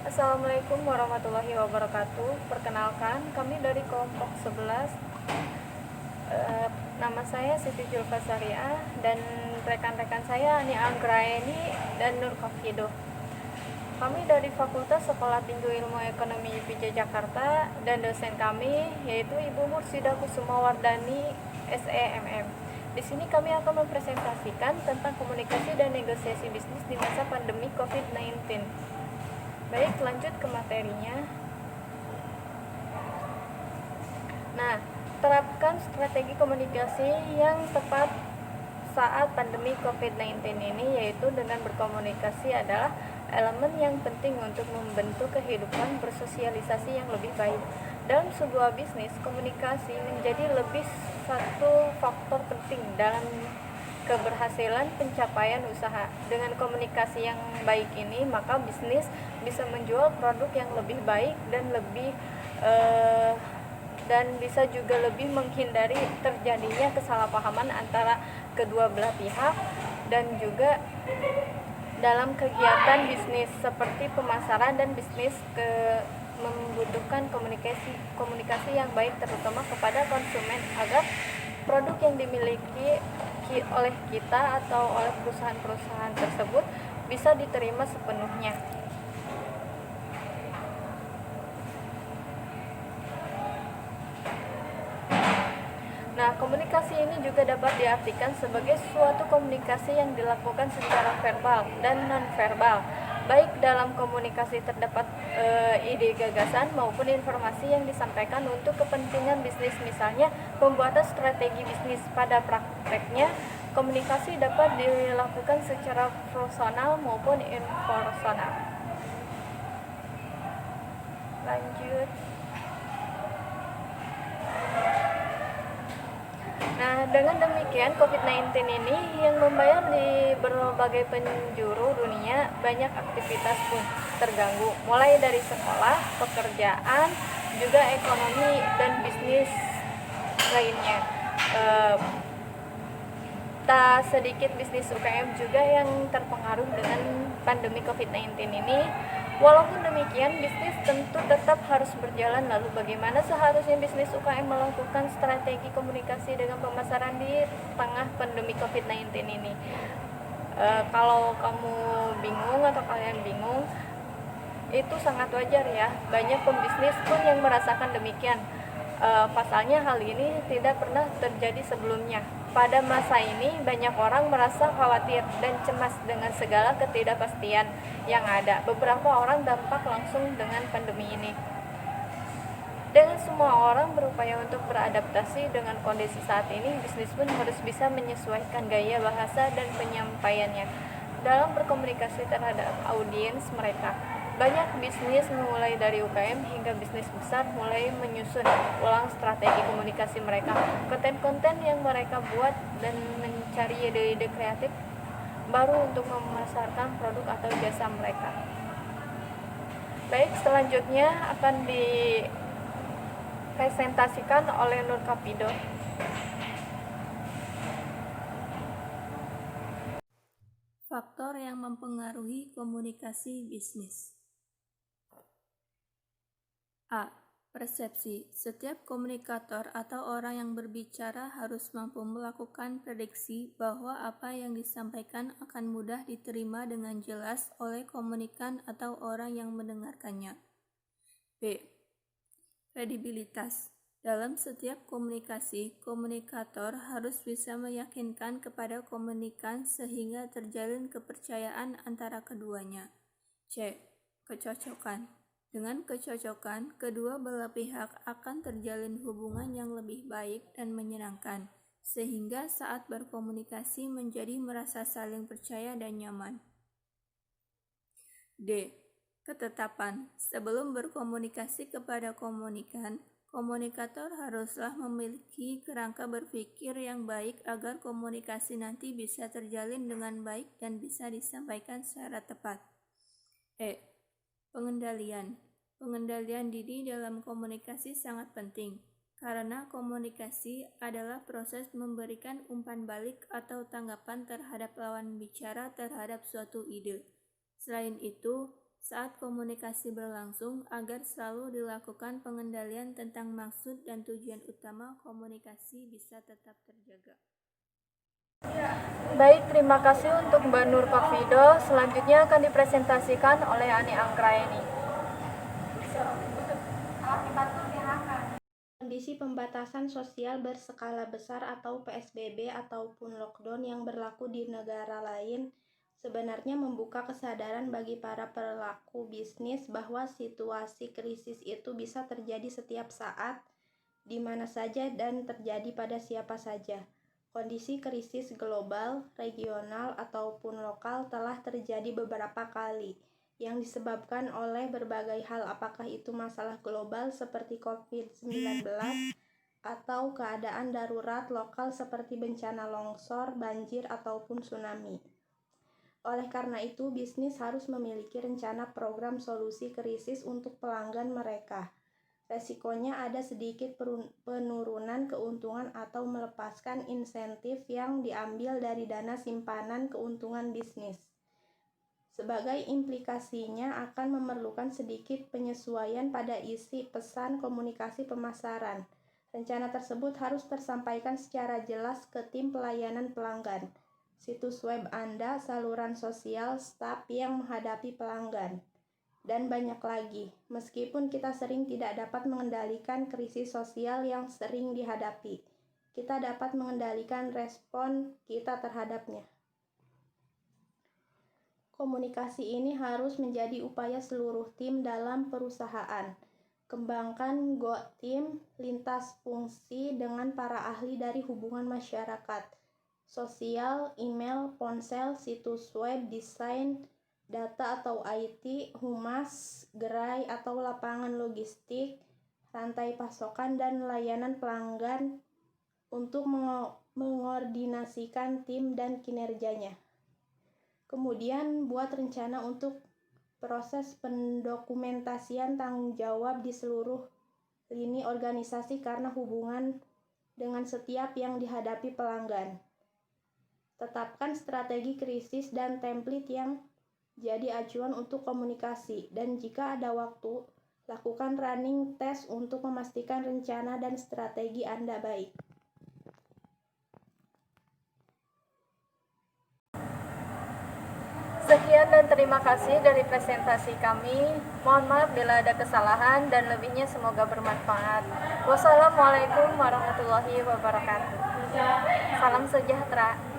Assalamualaikum warahmatullahi wabarakatuh. Perkenalkan, kami dari kelompok 11. Nama saya Siti Julfasariah dan rekan-rekan saya Ani Anggraeni dan Nur Kofido. Kami dari Fakultas Sekolah Tinggi Ilmu Ekonomi UPJ Jakarta dan dosen kami yaitu Ibu Mursidah Kusumawardani SEMM. Di sini kami akan mempresentasikan tentang komunikasi dan negosiasi bisnis di masa pandemi COVID-19. Baik, lanjut ke materinya. Nah, terapkan strategi komunikasi yang tepat saat pandemi COVID-19 ini, yaitu dengan berkomunikasi adalah elemen yang penting untuk membentuk kehidupan bersosialisasi yang lebih baik. Dalam sebuah bisnis, komunikasi menjadi lebih satu faktor penting dalam keberhasilan pencapaian usaha. Dengan komunikasi yang baik ini, maka bisnis bisa menjual produk yang lebih baik dan bisa juga lebih menghindari terjadinya kesalahpahaman antara kedua belah pihak, dan juga dalam kegiatan bisnis seperti pemasaran dan bisnis membutuhkan komunikasi yang baik terutama kepada konsumen agar produk yang dimiliki oleh kita atau oleh perusahaan-perusahaan tersebut bisa diterima sepenuhnya. Nah, komunikasi ini juga dapat diartikan sebagai suatu komunikasi yang dilakukan secara verbal dan non-verbal. Baik dalam komunikasi terdapat ide gagasan maupun informasi yang disampaikan untuk kepentingan bisnis, misalnya pembuatan strategi bisnis. Pada prakteknya, komunikasi dapat dilakukan secara personal maupun informal. Lanjut. Nah, dengan demikian COVID-19 ini yang membayar di berbagai penjuru dunia, banyak aktivitas pun terganggu, mulai dari sekolah, pekerjaan, juga ekonomi dan bisnis lainnya. Tak sedikit bisnis UKM juga yang terpengaruh dengan pandemi COVID-19 ini. Walaupun demikian, bisnis tentu tetap harus berjalan. Lalu bagaimana seharusnya bisnis UKM melakukan strategi komunikasi dengan pemasaran di tengah pandemi COVID-19 ini? Kalau kamu bingung atau kalian bingung, itu sangat wajar ya. Banyak pembisnis pun yang merasakan demikian. Pasalnya hal ini tidak pernah terjadi sebelumnya. Pada masa ini banyak orang merasa khawatir dan cemas dengan segala ketidakpastian yang ada. Beberapa orang dampak langsung dengan pandemi ini. Dengan semua orang berupaya untuk beradaptasi dengan kondisi saat ini, bisnis pun harus bisa menyesuaikan gaya bahasa dan penyampaiannya dalam berkomunikasi terhadap audiens mereka. Banyak bisnis mulai dari UKM hingga bisnis besar mulai menyusun ulang strategi komunikasi mereka, konten-konten yang mereka buat, dan mencari ide-ide kreatif baru untuk memasarkan produk atau jasa mereka. Baik, selanjutnya akan dipresentasikan oleh Nur Kofido. Faktor yang mempengaruhi komunikasi bisnis. A. Persepsi. Setiap komunikator atau orang yang berbicara harus mampu melakukan prediksi bahwa apa yang disampaikan akan mudah diterima dengan jelas oleh komunikan atau orang yang mendengarkannya. B. Kredibilitas. Dalam setiap komunikasi, komunikator harus bisa meyakinkan kepada komunikan sehingga terjalin kepercayaan antara keduanya. C. Kecocokan. Dengan kecocokan, kedua belah pihak akan terjalin hubungan yang lebih baik dan menyenangkan, sehingga saat berkomunikasi menjadi merasa saling percaya dan nyaman. D. Ketetapan. Sebelum berkomunikasi kepada komunikan, komunikator haruslah memiliki kerangka berpikir yang baik agar komunikasi nanti bisa terjalin dengan baik dan bisa disampaikan secara tepat. E. Pengendalian. Pengendalian diri dalam komunikasi sangat penting, karena komunikasi adalah proses memberikan umpan balik atau tanggapan terhadap lawan bicara terhadap suatu ide. Selain itu, saat komunikasi berlangsung agar selalu dilakukan pengendalian tentang maksud dan tujuan utama komunikasi bisa tetap terjaga. Baik, terima kasih untuk Mbak Nur Pakvido. Selanjutnya akan dipresentasikan oleh Ani Anggraeni. Kondisi pembatasan sosial berskala besar atau PSBB ataupun lockdown yang berlaku di negara lain sebenarnya membuka kesadaran bagi para pelaku bisnis bahwa situasi krisis itu bisa terjadi setiap saat, di mana saja dan terjadi pada siapa saja. Kondisi krisis global, regional, ataupun lokal telah terjadi beberapa kali yang disebabkan oleh berbagai hal, apakah itu masalah global seperti COVID-19 atau keadaan darurat lokal seperti bencana longsor, banjir, ataupun tsunami. Oleh karena itu, bisnis harus memiliki rencana program solusi krisis untuk pelanggan mereka. Resikonya ada sedikit penurunan keuntungan atau melepaskan insentif yang diambil dari dana simpanan keuntungan bisnis. Sebagai implikasinya akan memerlukan sedikit penyesuaian pada isi pesan komunikasi pemasaran. Rencana tersebut harus tersampaikan secara jelas ke tim pelayanan pelanggan, situs web Anda, saluran sosial, staf yang menghadapi pelanggan, dan banyak lagi. Meskipun kita sering tidak dapat mengendalikan krisis sosial yang sering dihadapi, kita dapat mengendalikan respon kita terhadapnya. Komunikasi ini harus menjadi upaya seluruh tim dalam perusahaan. Kembangkan Go Team lintas fungsi dengan para ahli dari hubungan masyarakat, sosial, email, ponsel, situs web, desain, data atau IT, humas, gerai atau lapangan logistik, rantai pasokan, dan layanan pelanggan untuk mengordinasikan tim dan kinerjanya. Kemudian buat rencana untuk proses pendokumentasian tanggung jawab di seluruh lini organisasi karena hubungan dengan setiap yang dihadapi pelanggan. Tetapkan strategi krisis dan template yang jadi acuan untuk komunikasi, dan jika ada waktu, lakukan running test untuk memastikan rencana dan strategi Anda baik. Sekian dan terima kasih dari presentasi kami. Mohon maaf bila ada kesalahan dan lebihnya semoga bermanfaat. Wassalamualaikum warahmatullahi wabarakatuh. Salam sejahtera.